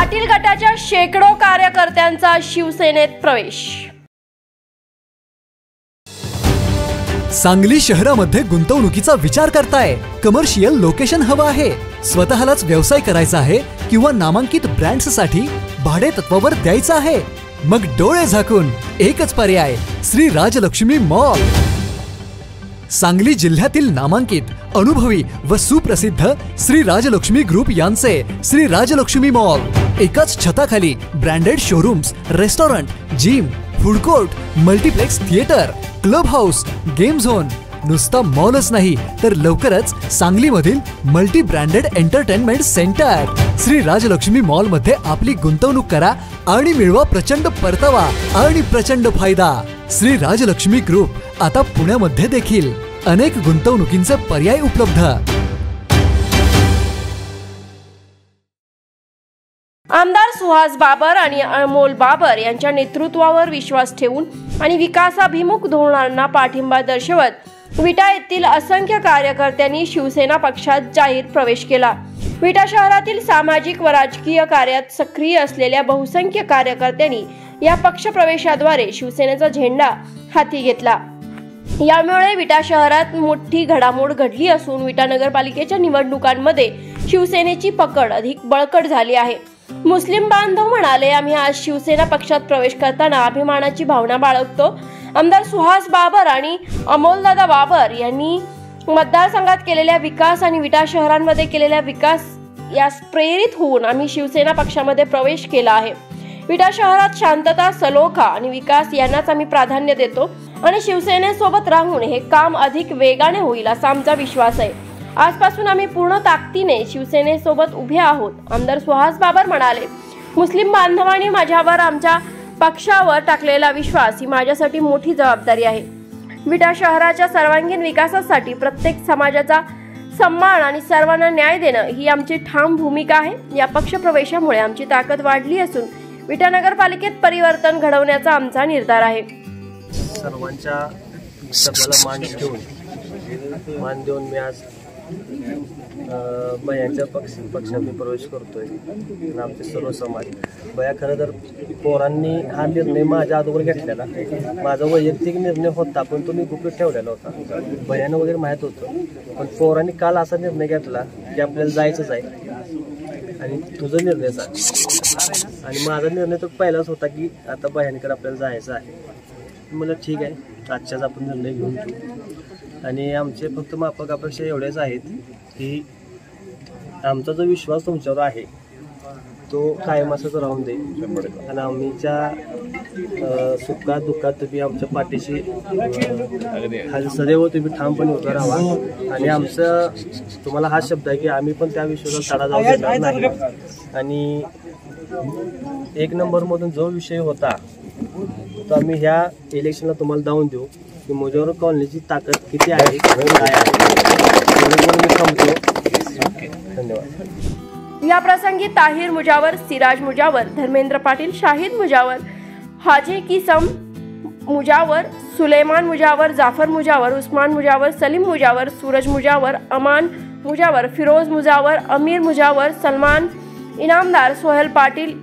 पाटील गटाच्या शेकडो कार्यकर्त्यांचा शिवसेनेत प्रवेश। सांगली शहरामध्ये गुंतवणुकीचा विचार करताय? कमर्शियल लोकेशन हवं आहे, स्वतःलाच व्यवसाय करायचा आहे किंवा नामांकित ब्रँड्ससाठी भाडे तत्वावर द्यायचं आहे? मग डोळे झाकून एकच पर्याय, श्री राजलक्ष्मी मॉल। सांगली जिल्ह्यातील नामांकित, अनुभवी व सुप्रसिद्ध श्री राजलक्ष्मी ग्रुप यांचे श्री राजलक्ष्मी मॉल एकाच छताखाली branded showrooms, restaurant, gym, food court, multiplex theatre, club house, game zone. नुसता मॉलच नाही तर लवकरच सांगलीमधील multi branded entertainment centre. Shri Rajalakshmi mall मध्ये आपली गुंतवणूक करा आणि मिळवा प्रचंड परतावा आणि प्रचंड फायदा। श्री राजलक्ष्मी ग्रुप आता पुण्यामध्ये देखील अनेक गुंतवणुकींचे पर्याय उपलब्ध। आमदार सुहास बाबर आणि अमोल बाबर यांच्या नेतृत्वावर विश्वास ठेवून आणि विकासाभिमुख धोरणांना पाठिंबा दर्शवत विटा येथील असंख्य कार्यकर्त्यांनी शिवसेना पक्षात जाहीर प्रवेश केला। विटा शहरातील सामाजिक व राजकीय कार्यात सक्रिय असलेल्या बहुसंख्य कार्यकर्त्यांनी या पक्ष प्रवेशाद्वारे शिवसेनेचा झेंडा हाती घेतला। यामुळे विटा शहरात मोठी घडामोड घडली असून विटा नगरपालिकेच्या निवडणुकांमध्ये शिवसेनेची पकड अधिक बळकट झाली आहे। मुस्लिम बांधव म्हणाले, आम्ही आज शिवसेना पक्षात प्रवेश करताना अभिमानाची भावना बाळगतो। आमदार सुहास बाबर आणि अमोलदादा बाबर यांनी मतदारसंघात केलेल्या विकास आणि विटा शहरांमध्ये केलेल्या विकास यास प्रेरित होऊन आम्ही शिवसेना पक्षामध्ये प्रवेश केला आहे। विटा शहरात शांतता, सलोखा आणि विकास यांनाच आम्ही प्राधान्य देतो आणि शिवसेनेसोबत राहून हे काम अधिक वेगाने होईल असा आमचा विश्वास आहे। आजपासून आम्ही पूर्ण ताकदीने शिवसेनेसोबत उभे आहोत। आमदार सुहास बाबर म्हणाले, मुस्लिम बांधवांनी माझ्यावर, आमच्या पक्षावर टाकलेला विश्वास ही माझ्यासाठी मोठी जबाबदारी आहे। विटा शहराच्या सर्वांगीण विकासासाठी प्रत्येक समाजाचा सन्मान आणि सर्वांना न्याय देणं ही आमची ठाम भूमिका आहे। या पक्ष प्रवेशामुळे आमची ताकद वाढली असून विटा नगरपालिकेत परिवर्तन घडवण्याचा आमचा निर्धार आहे। सर्वांच्या शब्दाला मान देऊन मी आज बयांच्या पक्षात मी प्रवेश करतोय। आमचे सर्व समाज बया, खरं तर पोरांनी हा निर्णय माझ्या अगोदर घेतलेला, माझा वैयक्तिक निर्णय होता पण तो मी गुपित ठेवलेला होता। बयानं वगैरे माहीत होतं, पण पोरांनी काल असा निर्णय घेतला की आपल्याला जायचंच आहे आणि तुझा निर्णय सांग। आणि माझा निर्णय तो पहिलाच होता की आता बयानीकडे आपल्याला जायचं आहे। मला ठीक आहे, आजच्याच आपण निर्णय घेऊन घेऊ। आणि आमचे फक्त माफक अपेक्षा एवढेच आहेत की आमचा जो विश्वास तुमच्यावर आहे तो कायम असाच राहून दे आणि आमच्या सुखात दुःखात तुम्ही आमच्या पाठीशी सदैव तुम्ही ठामपणे उभं राहा। आणि आमचं तुम्हाला हा शब्द आहे की आम्ही पण त्या विश्वासात तडा जाऊ देणार नाही। आणि एक नंबरमधून जो विषय होता तो आम्ही ह्या इलेक्शनला तुम्हाला दावून देऊ की मुजोर कॉलनीची ताकद किती आहे, काय आहे। धन्यवाद। या प्रसंगी ताहिर मुजावर, सिराज मुजावर, धर्मेंद्र पाटील, शाहिद मुजावर, हाजी किसम मुजावर, सुलेमान मुजावर, जाफर मुजावर, उस्मान मुजावर, सलीम मुजावर, सूरज मुजावर, अमान मुजावर, फिरोज मुजावर, अमीर मुजावर, सलमान इनामदार, सोहेल पाटील,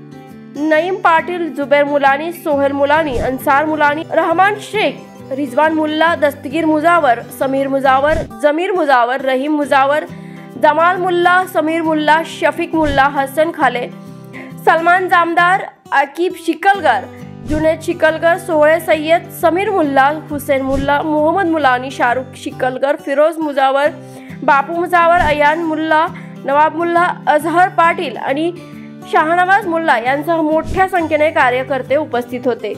नईम पाटील, जुबैर मुलानी, सोहेल मुलानी, अंसार मुलानी, रहमान शेख, रिजवान मुल्ला, दस्तगीर मुजावर, समीर मुजावर, जमीर मुजावर, रहीम मुजावर, जमाल मुल्ला, समीर मुल्ला, शफीक मुल्ला, हसन खाले, सलमान जामदार, आकिब शिकलगर, जुनेद शिकलगर, सोहे सय्यद, समीर मुल्ला, हुसैन मुल्ला, मोहम्मद मुलानी, शाहरुख शिकलगर, फिरोज मुजावर, बापू मुजावर, अयान मुल्ला, नवाब मुल्ला, अजहर पाटील आणि शाहनवाज मुल्ला यांसह मोठ्या संख्येने कार्यकर्ते उपस्थित होते।